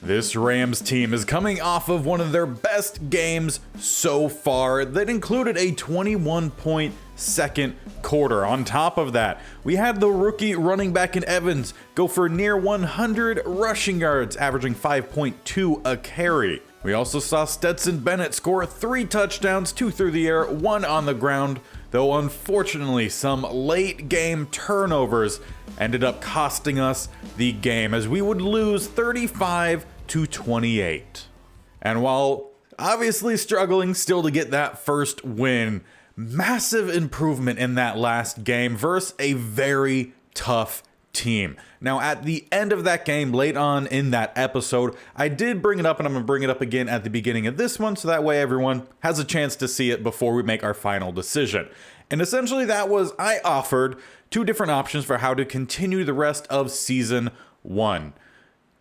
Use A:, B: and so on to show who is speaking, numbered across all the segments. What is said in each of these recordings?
A: This Rams team is coming off of one of their best games so far that included a 21-point second quarter. On top of that, we had the rookie running back in Evans go for near 100 rushing yards, averaging 5.2 a carry. We also saw Stetson Bennett score 3 touchdowns, 2 through the air, 1 on the ground, though unfortunately some late game turnovers ended up costing us the game as we would lose 35-28. And while obviously struggling still to get that first win, massive improvement in that last game versus a very tough team. Now, at the end of that game, late on in that episode, I did bring it up, and I'm going to bring it up again at the beginning of this one, so that way everyone has a chance to see it before we make our final decision. And essentially that was, I offered 2 different options for how to continue the rest of season 1.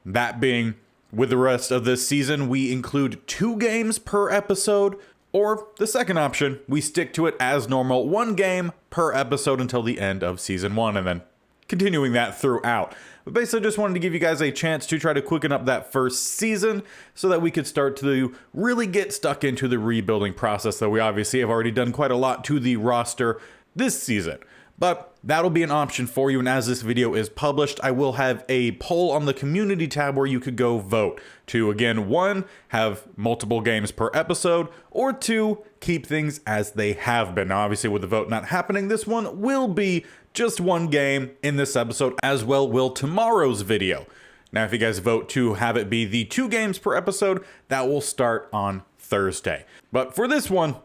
A: That being, with the rest of this season, we include 2 games per episode, or the second option, we stick to it as normal, 1 game per episode until the end of season 1, and then continuing that throughout. But basically just wanted to give you guys a chance to try to quicken up that first season so that we could start to really get stuck into the rebuilding process, though we obviously have already done quite a lot to the roster this season. But that'll be an option for you, and as this video is published, I will have a poll on the community tab where you could go vote to, again, 1, have multiple games per episode, or 2, keep things as they have been. Now, obviously, with the vote not happening, this one will be just 1 game in this episode, as well will tomorrow's video. Now, if you guys vote to have it be the 2 games per episode, that will start on Thursday. But for this one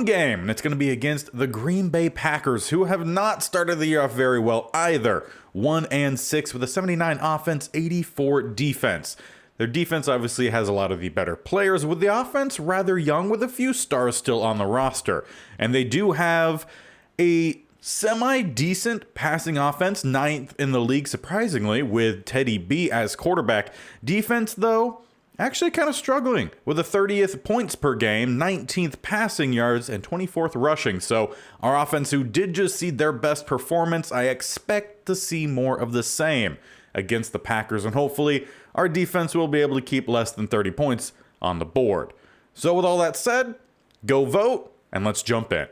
A: game, and it's going to be against the Green Bay Packers, who have not started the year off very well either. 1-6 with a 79 offense, 84 defense. Their defense obviously has a lot of the better players, with the offense rather young with a few stars still on the roster. And they do have a semi-decent passing offense, 9th in the league surprisingly, with Teddy B as quarterback. Defense though, actually kind of struggling with a 30th points per game, 19th passing yards, and 24th rushing. So our offense, who did just see their best performance, I expect to see more of the same against the Packers, and hopefully our defense will be able to keep less than 30 points on the board. So with all that said, go vote, and let's jump in.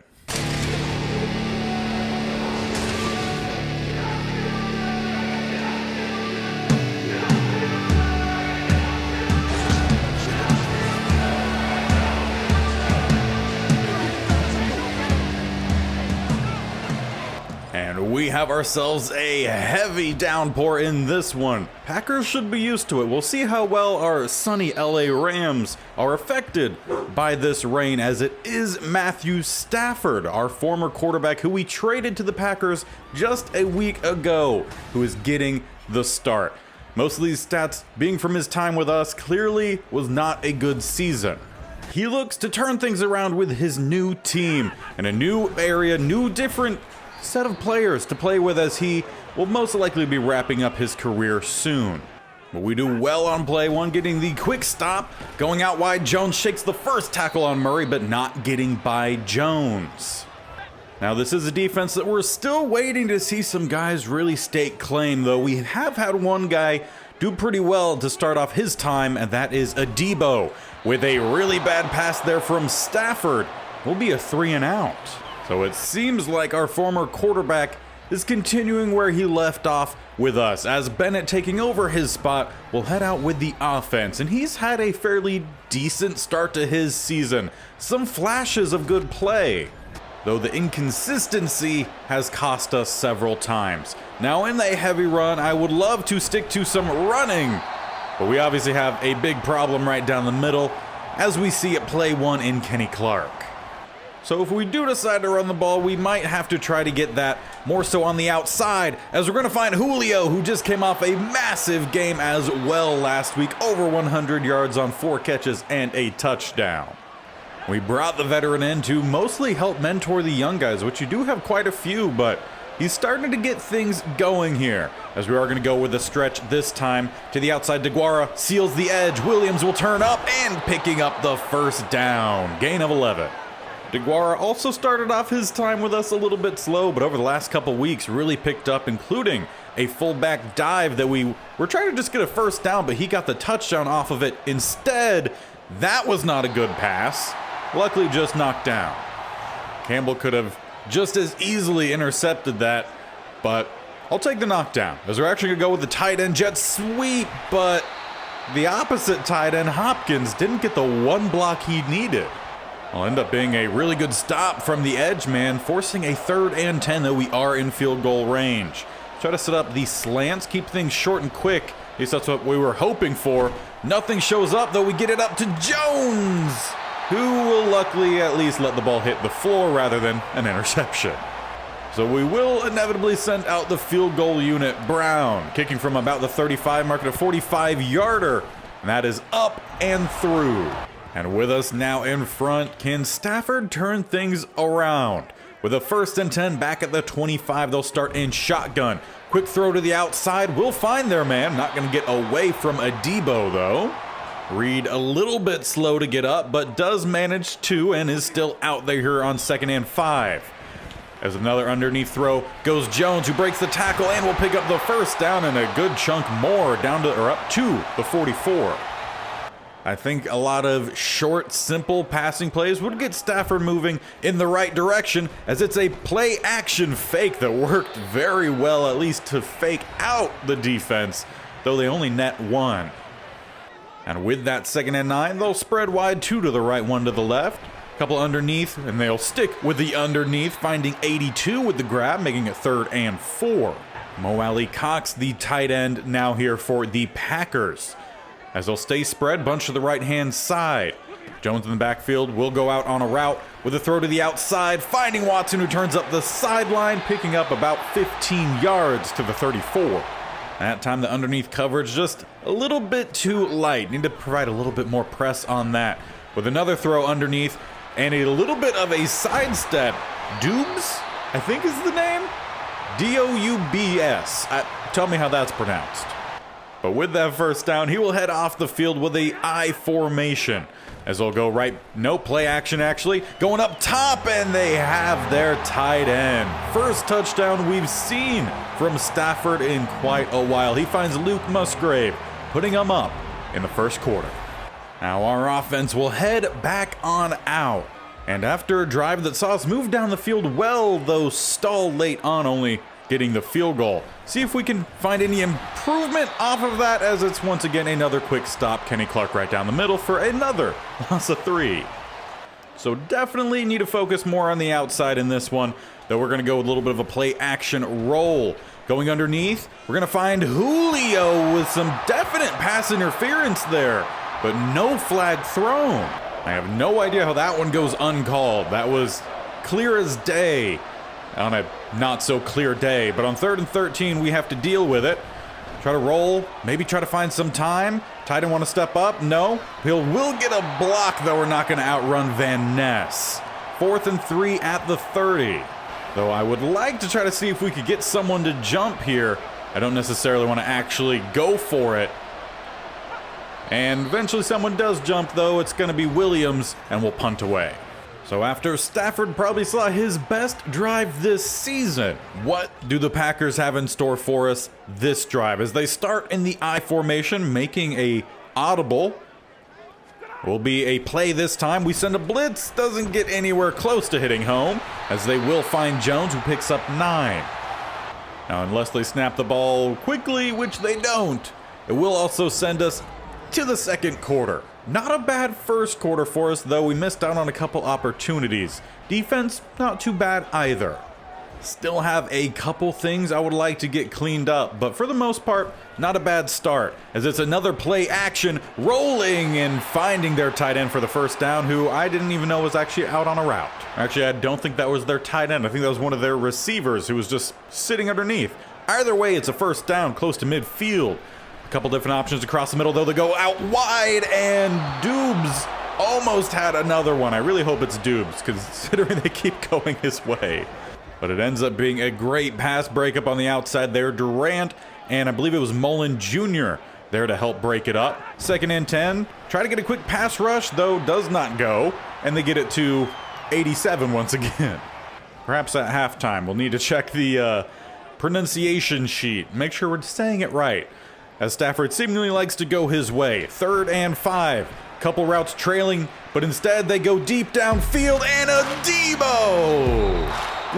A: And we have ourselves a heavy downpour in this one. Packers should be used to it. We'll see how well our sunny LA Rams are affected by this rain, as it is Mathew Stafford, our former quarterback who we traded to the Packers just a week ago, who is getting the start. Most of these stats being from his time with us, clearly was not a good season. He looks to turn things around with his new team and a new area, new different set of players to play with, as he will most likely be wrapping up his career soon. But we do well on play 1, getting the quick stop. Going out wide, Jones shakes the first tackle on Murray, but not getting by Jones. Now, this is a defense that we're still waiting to see some guys really stake claim, though we have had one guy do pretty well to start off his time, and that is Adebo. With a really bad pass there from Stafford, will be a 3 and out. So it seems like our former quarterback is continuing where he left off with us, as Bennett, taking over his spot, will head out with the offense. And he's had a fairly decent start to his season. Some flashes of good play, though the inconsistency has cost us several times. Now, in the heavy run, I would love to stick to some running, but we obviously have a big problem right down the middle, as we see it play 1 in Kenny Clark. So if we do decide to run the ball, we might have to try to get that more so on the outside, as we're going to find Julio, who just came off a massive game as well last week, over 100 yards on 4 catches and a touchdown. We brought the veteran in to mostly help mentor the young guys, which you do have quite a few, but he's starting to get things going here, as we are going to go with a stretch this time to the outside. DeGuara seals the edge. Williams will turn up and picking up the first down. Gain of 11. DeGuara also started off his time with us a little bit slow, but over the last couple weeks really picked up, including a fullback dive that we were trying to just get a first down, but he got the touchdown off of it instead. That was not a good pass. Luckily just knocked down. Campbell could have just as easily intercepted that, but I'll take the knockdown, as we're actually going to go with the tight end jet sweep, but the opposite tight end, Hopkins, didn't get the one block he needed. Will end up being a really good stop from the edge man, forcing a 3rd and 10, though we are in field goal range. Try to set up the slants, keep things short and quick. At least that's what we were hoping for. Nothing shows up, though we get it up to Jones, who will luckily at least let the ball hit the floor rather than an interception. So we will inevitably send out the field goal unit, Brown, kicking from about the 35 mark at a 45-yarder. And that is up and through. And with us now in front, can Stafford turn things around? With a 1st and 10 back at the 25, they'll start in shotgun. Quick throw to the outside, will find their man. Not going to get away from Adebo, though. Reed a little bit slow to get up, but does manage to and is still out there here on 2nd and 5. As another underneath throw goes Jones, who breaks the tackle and will pick up the first down and a good chunk more down to or up to the 44. I think a lot of short, simple passing plays would get Stafford moving in the right direction, as it's a play action fake that worked very well, at least to fake out the defense, though they only net 1. And with that 2nd and 9, they'll spread wide, 2 to the right, 1 to the left. Couple underneath, and they'll stick with the underneath, finding 82 with the grab, making it 3rd and 4. Mo Alley Cox, the tight end, now here for the Packers. As they'll stay spread, bunch to the right-hand side. Jones in the backfield will go out on a route with a throw to the outside, finding Watson, who turns up the sideline, picking up about 15 yards to the 34. That time the underneath coverage just a little bit too light. Need to provide a little bit more press on that. With another throw underneath and a little bit of a sidestep. Doubs, I think is the name? D-O-U-B-S. Tell me how that's pronounced. But with that first down, he will head off the field with a I formation. As they'll go right, no play action actually, going up top, and they have their tight end. First touchdown we've seen from Stafford in quite a while. He finds Luke Musgrave, putting him up in the first quarter. Now our offense will head back on out. And after a drive that saw us move down the field well, though stall late on, only getting the field goal. See if we can find any improvement off of that, as it's once again another quick stop. Kenny Clark right down the middle for another loss of 3. So definitely need to focus more on the outside in this one, though we're going to go with a little bit of a play action roll. Going underneath, we're going to find Julio with some definite pass interference there, but no flag thrown. I have no idea how that one goes uncalled. That was clear as day on a not so clear day, but on 3rd and 13 we have to deal with it. Try to roll, maybe try to find some time. Tight end want to step up? No. Will get a block, though we're not going to outrun Van Ness. 4th and 3 at the 30. Though I would like to try to see if we could get someone to jump here. I don't necessarily want to actually go for it. And eventually someone does jump, though. It's going to be Williams, and we'll punt away. So after Stafford probably saw his best drive this season, what do the Packers have in store for us this drive? As they start in the I formation, making a audible. Will be a play this time. We send a blitz, doesn't get anywhere close to hitting home, as they will find Jones, who picks up 9. Now, unless they snap the ball quickly, which they don't, it will also send us to the second quarter. Not a bad first quarter for us, though we missed out on a couple opportunities. Defense, not too bad either. Still have a couple things I would like to get cleaned up, but for the most part, not a bad start, as it's another play action, rolling and finding their tight end for the first down, who I didn't even know was actually out on a route. Actually, I don't think that was their tight end. I think that was one of their receivers who was just sitting underneath. Either way, it's a first down close to midfield. A couple different options across the middle, though. They go out wide, and Doubs almost had another one. I really hope it's Doubs, considering they keep going his way. But it ends up being a great pass breakup on the outside there. Durant, and I believe it was Mullen Jr. there to help break it up. 2nd and 10. Try to get a quick pass rush, though does not go. And they get it to 87 once again. Perhaps at halftime, we'll need to check the pronunciation sheet. Make sure we're saying it right, as Stafford seemingly likes to go his way. 3rd and 5. Couple routes trailing, but instead they go deep downfield, and a Debo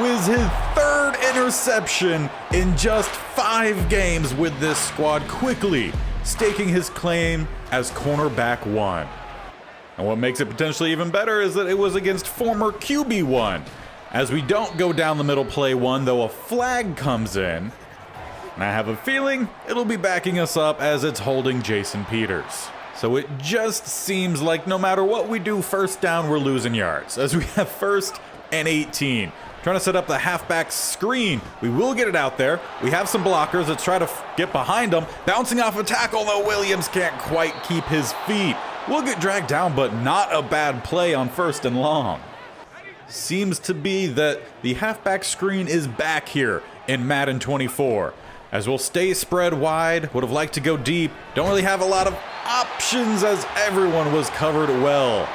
A: with his 3rd interception in just 5 games with this squad, quickly staking his claim as cornerback 1. And what makes it potentially even better is that it was against former QB1. As we don't go down the middle play 1, though a flag comes in. And I have a feeling it'll be backing us up as it's holding Jason Peters. So it just seems like no matter what we do, first down, we're losing yards. As we have 1st and 18. Trying to set up the halfback screen. We will get it out there. We have some blockers. Let's try to get behind them. Bouncing off a tackle, though Williams can't quite keep his feet. We'll get dragged down, but not a bad play on 1st and long. Seems to be that the halfback screen is back here in Madden 24. As we'll stay spread wide, would have liked to go deep. Don't really have a lot of options as everyone was covered well.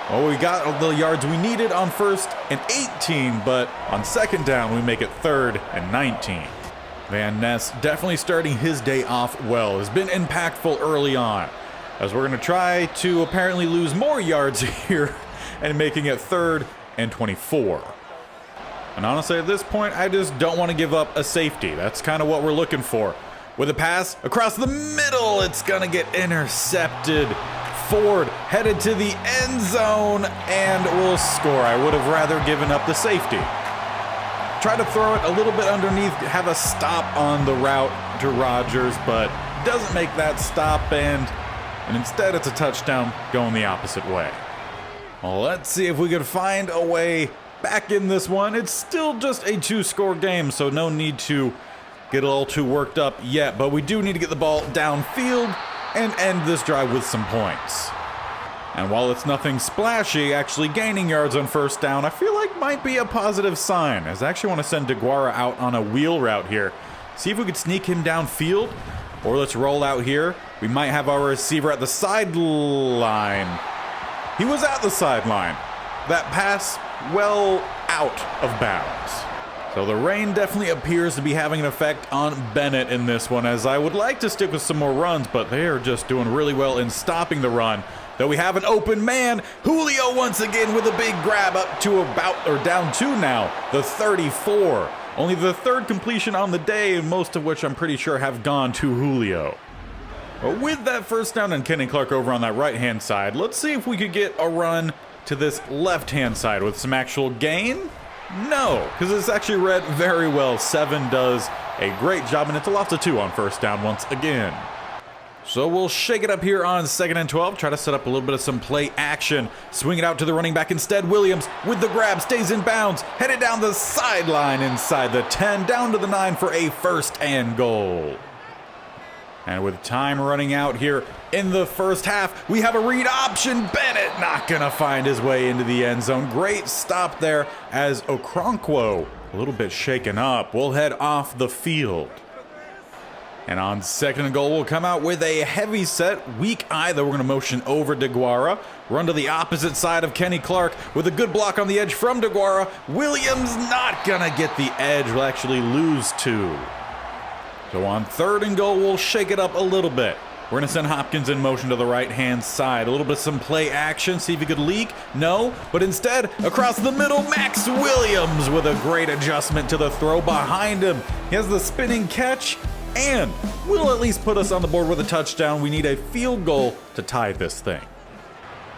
A: Well, we got the yards we needed on 1st and 18, but on 2nd down, we make it 3rd and 19. Van Ness definitely starting his day off well. Has been impactful early on, as we're going to try to apparently lose more yards here and making it 3rd and 24. And honestly, at this point, I just don't want to give up a safety. That's kind of what we're looking for. With a pass across the middle, it's going to get intercepted. Ford headed to the end zone and will score. I would have rather given up the safety. Try to throw it a little bit underneath, have a stop on the route to Rodgers, but doesn't make that stop, and instead it's a touchdown going the opposite way. Well, let's see if we can find a way back in this one. It's still just a 2-score game, so no need to get all too worked up yet, but we do need to get the ball downfield and end this drive with some points. And while it's nothing splashy, actually gaining yards on 1st down, I feel like might be a positive sign, as I actually want to send DeGuara out on a wheel route here. See if we could sneak him downfield, or let's roll out here. We might have our receiver at the sideline. He was at the sideline. That pass well out of bounds. So the rain definitely appears to be having an effect on Bennett in this one, as I would like to stick with some more runs, but they are just doing really well in stopping the run. Though we have an open man, Julio once again with a big grab up to about, or down to now, the 34. Only the 3rd completion on the day, most of which I'm pretty sure have gone to Julio. But with that 1st down and Kenny Clark over on that right-hand side, let's see if we could get a run to this left-hand side with some actual gain. No, because it's actually read very well. 7 does a great job, and it's a loss of 2 on 1st down once again. So we'll shake it up here on 2nd and 12, try to set up a little bit of some play action. Swing it out to the running back instead. Williams with the grab, stays in bounds, headed down the sideline inside the 10, down to the 9 for a 1st and goal. And with time running out here in the 1st half, we have a read option. Bennett not gonna find his way into the end zone. Great stop there as Okronkwo, a little bit shaken up, will head off the field. And on 2nd and goal, we'll come out with a heavy set, weak eye that we're gonna motion over DeGuara. Run to the opposite side of Kenny Clark with a good block on the edge from DeGuara. Williams not gonna get the edge, will actually lose 2. So on 3rd and goal, we'll shake it up a little bit. We're going to send Hopkins in motion to the right-hand side. A little bit of some play action, see if he could leak. No, but instead, across the middle, Max Williams with a great adjustment to the throw behind him. He has the spinning catch and will at least put us on the board with a touchdown. We need a field goal to tie this thing.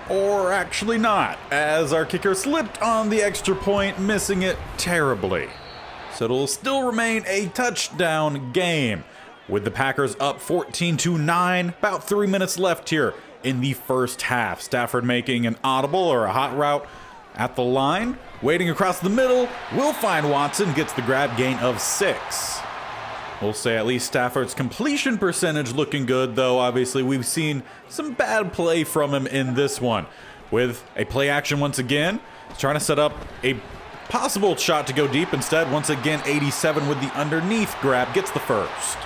A: Or actually not, as our kicker slipped on the extra point, missing it terribly. So it'll still remain a touchdown game, with the Packers up 14-9. About 3 minutes left here in the 1st half. Stafford making an audible or a hot route at the line. Waiting across the middle, will find Watson, gets the grab, gain of 6. We'll say at least Stafford's completion percentage looking good, though obviously we've seen some bad play from him in this one. With a play action once again, trying to set up a possible shot to go deep. Instead, once again, 87 with the underneath grab, gets the 1st.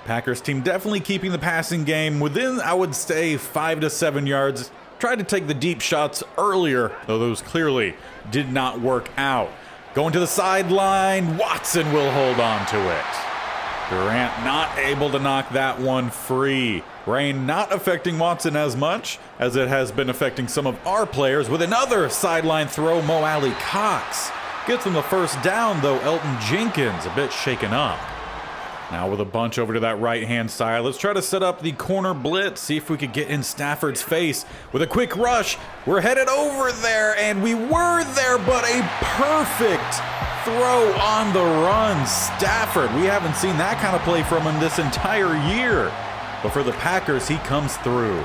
A: Packers team definitely keeping the passing game within, I would say, 5 to 7 yards Tried to take the deep shots earlier, though those clearly did not work out. Going to the sideline, Watson will hold on to it. Durant not able to knock that one free. Rain not affecting Watson as much as it has been affecting some of our players with another sideline throw. Mo Alley Cox gets them the first down, though Elton Jenkins a bit shaken up. Now with a bunch over to that right-hand side, let's try to set up the corner blitz, see if we could get in Stafford's face with a quick rush. We're headed over there, and we were there, but a perfect throw on the run. Stafford, we haven't seen that kind of play from him this entire year. But for the Packers, he comes through.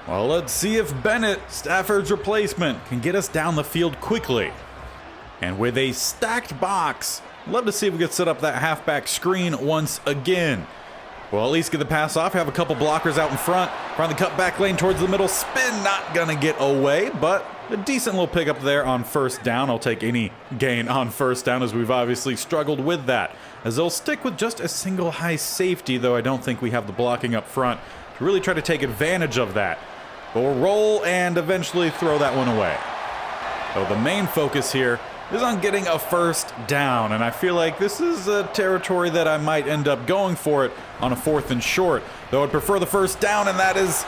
A: Well, let's see if Bennett, Stafford's replacement, can get us down the field quickly. And with a stacked box, love to see if we could set up that halfback screen once again. Well, at least get the pass off, have a couple blockers out in front, find the cutback lane towards the middle, spin not gonna get away, but a decent little pickup there on first down. I'll take any gain on first down, as we've obviously struggled with that. As they'll stick with just a single high safety, though I don't think we have the blocking up front to really try to take advantage of that. But we'll roll and eventually throw that one away. So the main focus here is on getting a first down, and I feel like this is a territory that I might end up going for it on a 4th and short, though I'd prefer the first down, and that is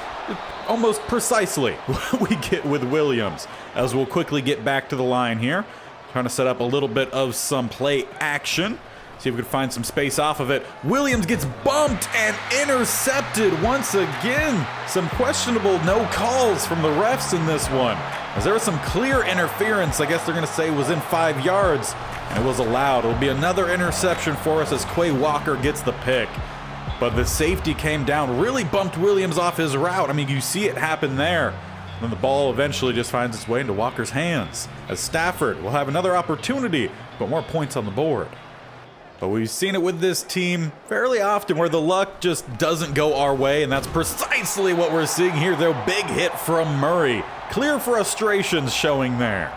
A: almost precisely what we get with Williams, as we'll quickly get back to the line here, trying to set up a little bit of some play action, see if we can find some space off of it. Williams gets bumped and intercepted once again. Some questionable no calls from the refs in this one, as there was some clear interference, I guess they're going to say was in 5 yards, and it was allowed. It'll be another interception for us as Quay Walker gets the pick. But the safety came down, really bumped Williams off his route. I mean, you see it happen there. Then the ball eventually just finds its way into Walker's hands, as Stafford will have another opportunity, but more points on the board. But we've seen it with this team fairly often where the luck just doesn't go our way, and that's precisely what we're seeing here, though. Big hit from Murray. Clear frustrations showing there.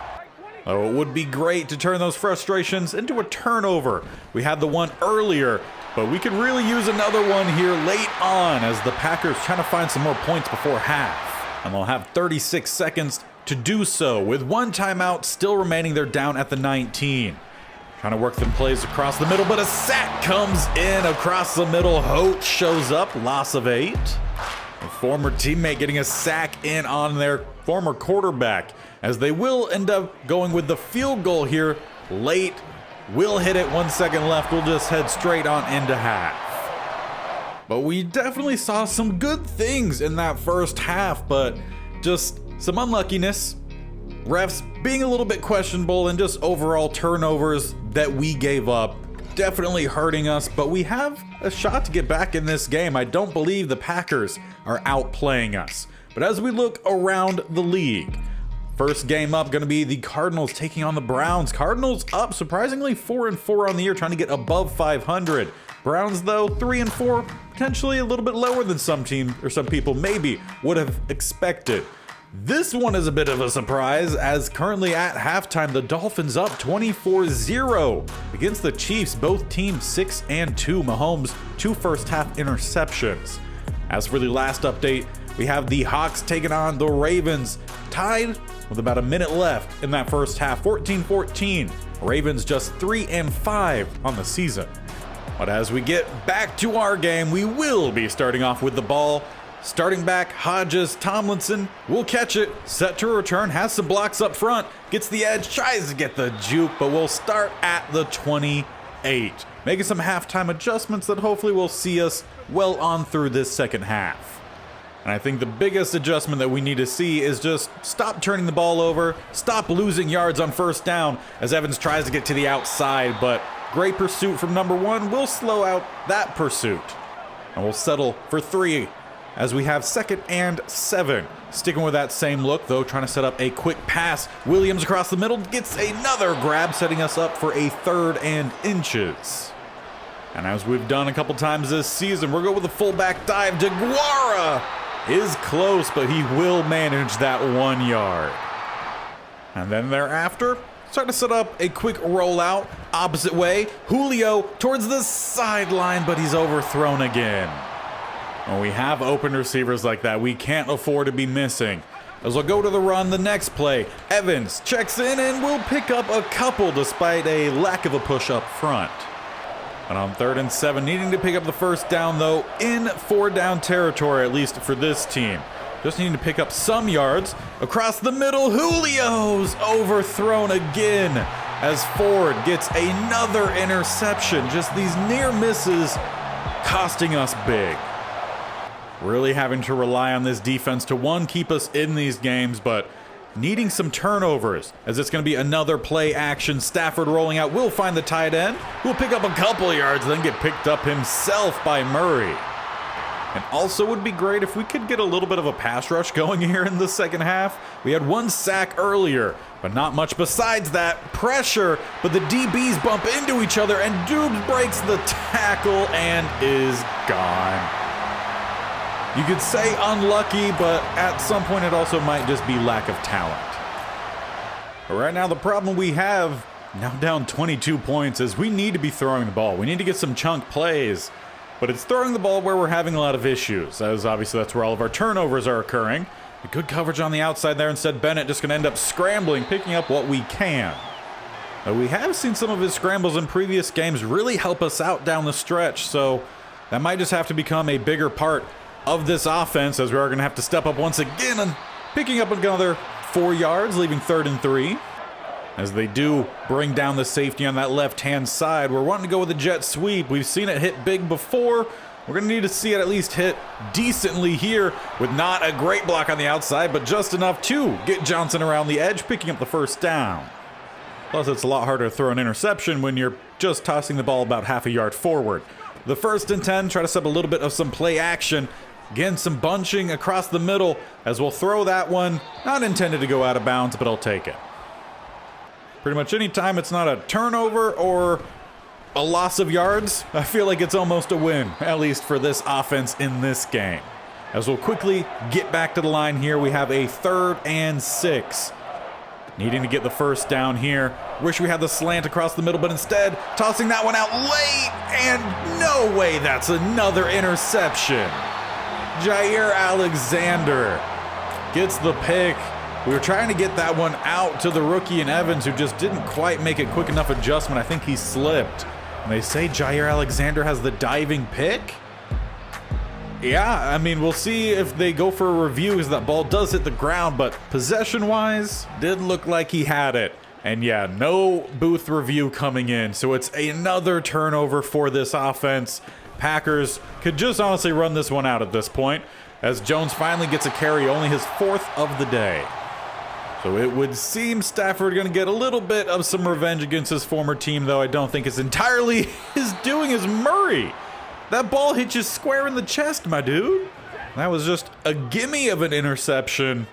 A: Oh, it would be great to turn those frustrations into a turnover. We had the one earlier, but we could really use another one here late on, as the Packers trying to find some more points before half. And they'll have 36 seconds to do so, with one timeout still remaining. They're down at the 19. Trying to work some plays across the middle, but a sack comes in across the middle. Holt shows up, loss of 8. A former teammate getting a sack in on their former quarterback, as they will end up going with the field goal here late. We'll hit it, 1 second left. We'll just head straight on into half. But we definitely saw some good things in that first half, but just some unluckiness. Refs being a little bit questionable, and just overall turnovers that we gave up definitely hurting us, but we have a shot to get back in this game. I don't believe the Packers are outplaying us. But as we look around the league, first game up going to be the Cardinals taking on the Browns. Cardinals up surprisingly 4-4 on the year, trying to get above 500. Browns though 3-4, potentially a little bit lower than some team or some people maybe would have expected. This one is a bit of a surprise, as currently at halftime, the Dolphins up 24-0 against the Chiefs. Both teams 6-2. Mahomes 2 first half interceptions. As for the last update, we have the Hawks taking on the Ravens, tied with about a minute left in that first half, 14-14. Ravens just 3-5 on the season. But as we get back to our game, we will be starting off with the ball. Starting back, Hodges, Tomlinson will catch it, set to return, has some blocks up front, gets the edge, tries to get the juke, but we'll start at the 28. Making some halftime adjustments that hopefully will see us well on through this second half. And I think the biggest adjustment that we need to see is just stop turning the ball over, stop losing yards on first down, as Evans tries to get to the outside, but great pursuit from number 1 will slow out that pursuit. And we'll settle for 3. As we have 2nd and 7. Sticking with that same look, though, trying to set up a quick pass. Williams across the middle gets another grab, setting us up for a 3rd and inches. And as we've done a couple times this season, we're going with a fullback dive. DeGuara is close, but he will manage that 1 yard. And then thereafter, start to set up a quick rollout. Opposite way, Julio towards the sideline, but he's overthrown again. When we have open receivers like that, we can't afford to be missing. As we'll go to the run the next play. Evans checks in and will pick up a couple despite a lack of a push up front. And on 3rd and 7, needing to pick up the first down though in 4-down territory, at least for this team. Just needing to pick up some yards. Across the middle, Julio's overthrown again as Ford gets another interception. Just these near misses costing us big. Really having to rely on this defense to, one, keep us in these games, but needing some turnovers, as it's going to be another play action. Stafford rolling out, will find the tight end, who will pick up a couple of yards, then get picked up himself by Murray. And also would be great if we could get a little bit of a pass rush going here in the second half. We had 1 sack earlier, but not much besides that. Pressure, but the DBs bump into each other, and Dubes breaks the tackle and is gone. You could say unlucky, but at some point it also might just be lack of talent. But right now the problem we have, now down 22 points, is we need to be throwing the ball. We need to get some chunk plays. But it's throwing the ball where we're having a lot of issues, as obviously that's where all of our turnovers are occurring. A good coverage on the outside there. Instead, Bennett just going to end up scrambling, picking up what we can. But we have seen some of his scrambles in previous games really help us out down the stretch, so that might just have to become a bigger part of this offense, as we are going to have to step up once again and picking up another 4 yards, leaving 3rd and 3. As they do bring down the safety on that left-hand side. We're wanting to go with a jet sweep. We've seen it hit big before. We're going to need to see it at least hit decently here, with not a great block on the outside, but just enough to get Johnson around the edge, picking up the first down. Plus, it's a lot harder to throw an interception when you're just tossing the ball about half a yard forward. The 1st and 10, try to set up a little bit of some play action. Again, some bunching across the middle, as we'll throw that one. Not intended to go out of bounds, but I'll take it. Pretty much any time it's not a turnover or a loss of yards, I feel like it's almost a win, at least for this offense in this game. As we'll quickly get back to the line here, we have a 3rd and 6. Needing to get the first down here. Wish we had the slant across the middle, but instead, tossing that one out late, and no way, that's another interception. Jair Alexander gets the pick. We were trying to get that one out to the rookie and Evans, who just didn't quite make a quick enough adjustment. I think he slipped. And they say Jair Alexander has the diving pick? Yeah, I mean, we'll see if they go for a review, as that ball does hit the ground, but possession-wise, did look like he had it. And yeah, no booth review coming in, so it's another turnover for this offense. Packers could just honestly run this one out at this point, as Jones finally gets a carry, only his 4th of the day. So it would seem Stafford going to get a little bit of some revenge against his former team, though I don't think it's entirely his doing, as Murray. That ball hit you square in the chest, my dude. That was just a gimme of an interception.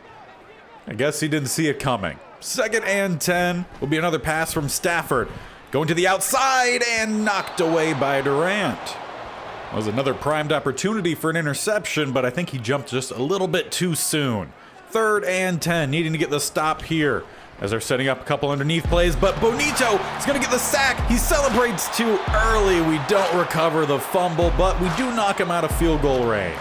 A: I guess he didn't see it coming. 2nd and 10 will be another pass from Stafford. Going to the outside and knocked away by Durant. That was another primed opportunity for an interception, but I think he jumped just a little bit too soon. 3rd and 10, needing to get the stop here, as they're setting up a couple underneath plays, but Bonito is going to get the sack. He celebrates too early. We don't recover the fumble, but we do knock him out of field goal range.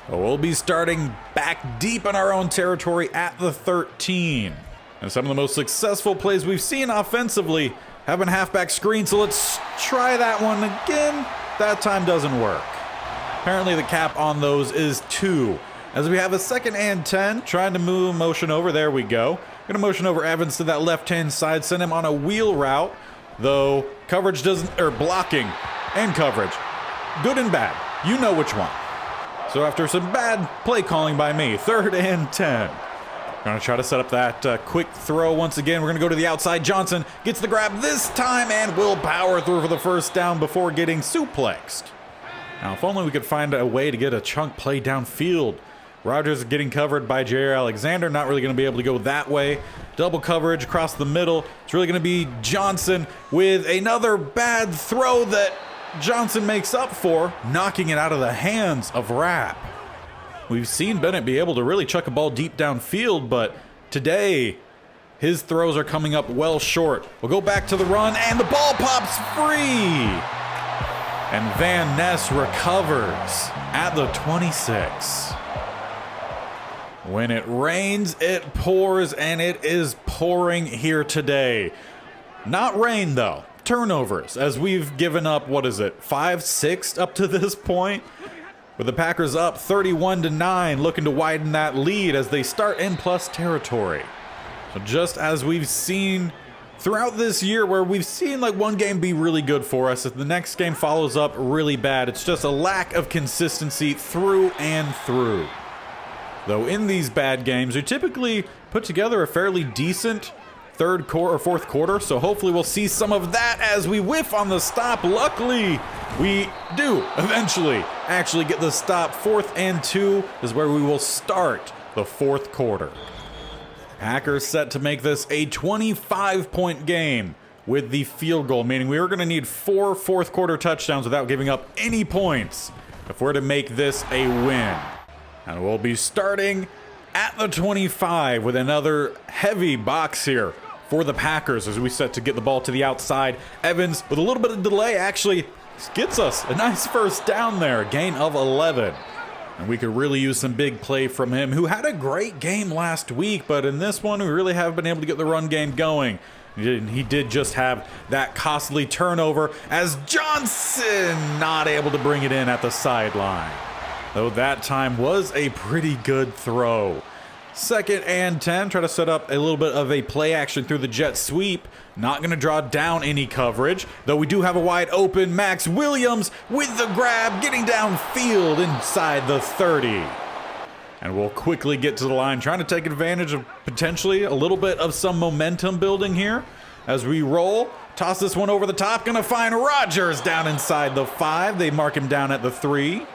A: We'll be starting back deep in our own territory at the 13. And some of the most successful plays we've seen offensively have been halfback screen, so let's try that one again. That time doesn't work. Apparently the cap on those is 2. As we have a 2nd and 10, trying to move motion over. There we go. Gonna motion over Evans to that left-hand side, send him on a wheel route, though coverage doesn't, or blocking and coverage, good and bad. You know which one. So after some bad play calling by me, 3rd and 10. Gonna try to set up that quick throw once again. We're gonna go to the outside. Johnson gets the grab this time and will power through for the first down before getting suplexed. Now, if only we could find a way to get a chunk play downfield. Rodgers getting covered by Jair Alexander. Not really going to be able to go that way. Double coverage across the middle. It's really going to be Johnson with another bad throw that Johnson makes up for, knocking it out of the hands of Rapp. We've seen Bennett be able to really chuck a ball deep downfield, but today his throws are coming up well short. We'll go back to the run, and the ball pops free. And Van Ness recovers at the 26. When it rains, it pours, and it is pouring here today. Not rain, though. Turnovers, as we've given up, 5, 6 up to this point? With the Packers up 31-9, looking to widen that lead as they start in plus territory. So just as we've seen throughout this year, where we've seen like one game be really good for us, if the next game follows up really bad, it's just a lack of consistency through and through. Though in these bad games, we typically put together a fairly decent third quarter or fourth quarter, so hopefully we'll see some of that as we whiff on the stop. Luckily, we do eventually actually get the stop. 4th and 2 is where we will start the fourth quarter. Packers set to make this a 25-point game with the field goal, meaning we are going to need 4 fourth quarter touchdowns without giving up any points if we're to make this a win. And we'll be starting at the 25 with another heavy box here for the Packers as we set to get the ball to the outside. Evans, with a little bit of delay, actually gets us a nice first down there, a gain of 11. And we could really use some big play from him, who had a great game last week, but in this one, we really haven't been able to get the run game going. He did just have that costly turnover as Johnson not able to bring it in at the sideline. Though that time was a pretty good throw. 2nd and 10, try to set up a little bit of a play action through the jet sweep. Not going to draw down any coverage, though we do have a wide open Max Williams with the grab, getting downfield inside the 30. And we'll quickly get to the line, trying to take advantage of potentially a little bit of some momentum building here. As we roll, toss this one over the top, going to find Rodgers down inside the 5. They mark him down at the 3.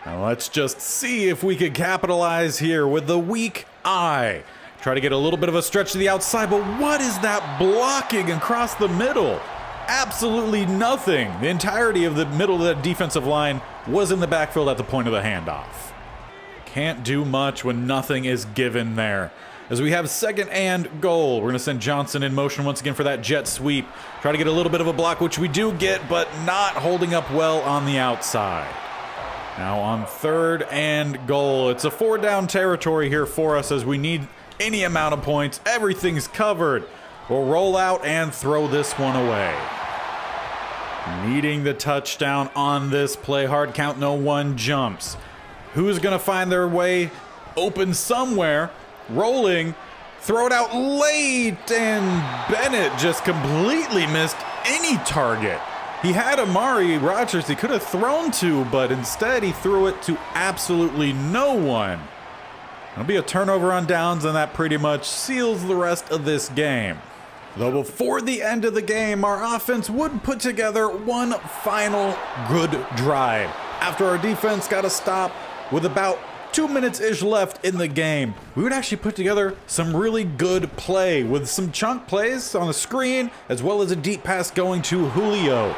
A: Now let's just see if we could capitalize here with the weak eye. Try to get a little bit of a stretch to the outside, but what is that blocking across the middle? Absolutely nothing. The entirety of the middle of the defensive line was in the backfield at the point of the handoff. Can't do much when nothing is given there. As we have 2nd and goal, we're going to send Johnson in motion once again for that jet sweep. Try to get a little bit of a block, which we do get, but not holding up well on the outside. Now on 3rd and goal, it's a 4-down territory here for us as we need any amount of points. Everything's covered. We'll roll out and throw this one away. Needing the touchdown on this play. Hard count, no one jumps. Who's going to find their way open somewhere? Rolling. Throw it out late, and Bennett just completely missed any target. He had Amari Rodgers he could have thrown to, but instead he threw it to absolutely no one. It'll be a turnover on downs, and that pretty much seals the rest of this game. Though before the end of the game, our offense would put together one final good drive. After our defense got a stop with about 2 minutes-ish left in the game, we would actually put together some really good play with some chunk plays on the screen, as well as a deep pass going to Julio.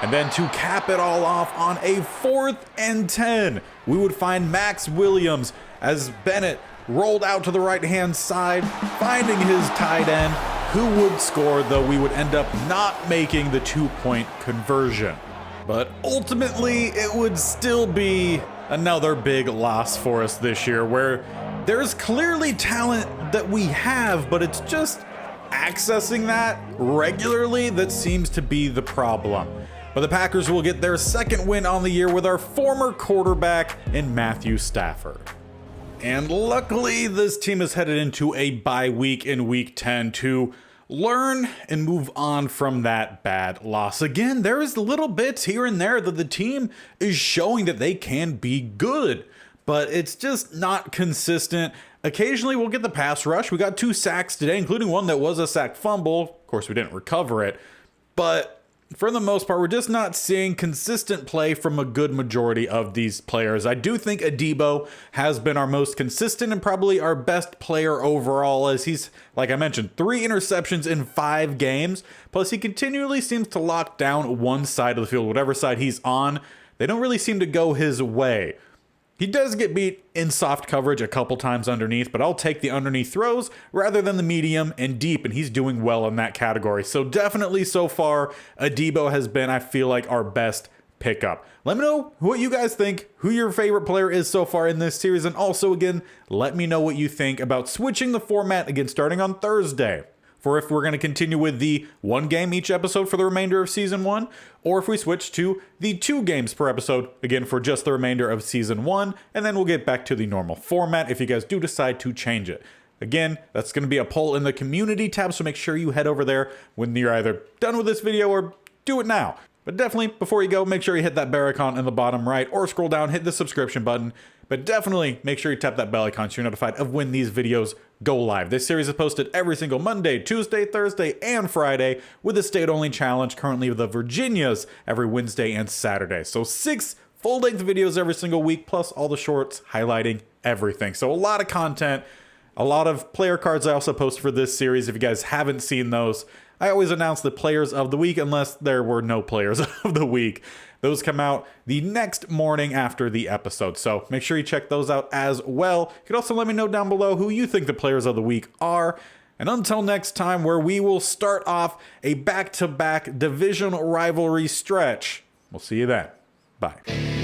A: And then to cap it all off on a 4th and 10, we would find Max Williams as Bennett rolled out to the right-hand side, finding his tight end, who would score, though we would end up not making the 2-point conversion. But ultimately, it would still be another big loss for us this year, where there's clearly talent that we have, but it's just accessing that regularly that seems to be the problem. But the Packers will get their 2nd win on the year with our former quarterback in Mathew Stafford. And luckily, this team is headed into a bye week in week 10 to learn and move on from that bad loss. Again, there is little bits here and there that the team is showing that they can be good, but it's just not consistent. Occasionally, we'll get the pass rush. We got 2 sacks today, including one that was a sack fumble. Of course, we didn't recover it, but for the most part, we're just not seeing consistent play from a good majority of these players. I do think Adebo has been our most consistent and probably our best player overall, as he's, like I mentioned, 3 interceptions in 5 games. Plus, he continually seems to lock down one side of the field. Whatever side he's on, they don't really seem to go his way. He does get beat in soft coverage a couple times underneath, but I'll take the underneath throws rather than the medium and deep, and he's doing well in that category. So definitely so far, Adebo has been, I feel like, our best pickup. Let me know what you guys think, who your favorite player is so far in this series, and also, again, let me know what you think about switching the format again starting on Thursday. For if we're going to continue with the 1 game each episode for the remainder of Season 1, or if we switch to the 2 games per episode, again, for just the remainder of Season 1, and then we'll get back to the normal format if you guys do decide to change it. Again, that's going to be a poll in the community tab, so make sure you head over there when you're either done with this video or do it now. But definitely, before you go, make sure you hit that bell icon in the bottom right, or scroll down, hit the subscription button. But definitely make sure you tap that bell icon so you're notified of when these videos go live. This series is posted every single Monday, Tuesday, Thursday, and Friday, with a state-only challenge currently with the Virginias every Wednesday and Saturday. So 6 full-length videos every single week, plus all the shorts highlighting everything. So a lot of content, a lot of player cards I also post for this series. If you guys haven't seen those, I always announce the players of the week unless there were no players of the week. Those come out the next morning after the episode, so make sure you check those out as well. You can also let me know down below who you think the players of the week are. And until next time, where we will start off a back-to-back division rivalry stretch, we'll see you then. Bye.